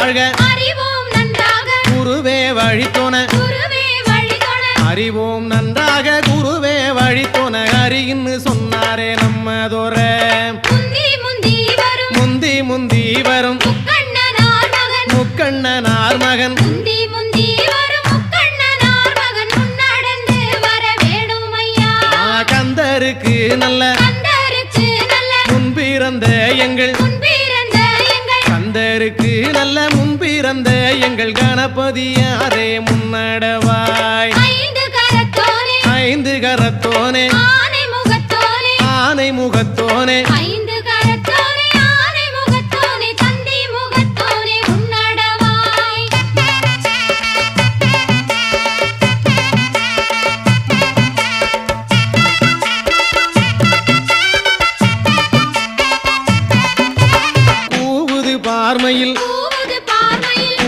வாழ்க அறிவோம் நன்றாக குருவே வழித்துணை அறிவோம் நன்றாக குருவே வழித்துணை அறின்னு சொன்னாரே நம்மதோர முந்தி முந்தி வரும் முக்கண்ணனார் மகன் கந்தருக்கு நல்ல முன்பிறந்த எங்கள் கந்தருக்கு நல்ல முன்பிறந்த எங்கள் கணபதியாரே முன்னடவாய் ஐந்து கரத்தோனே ஆனை முகத்தோனே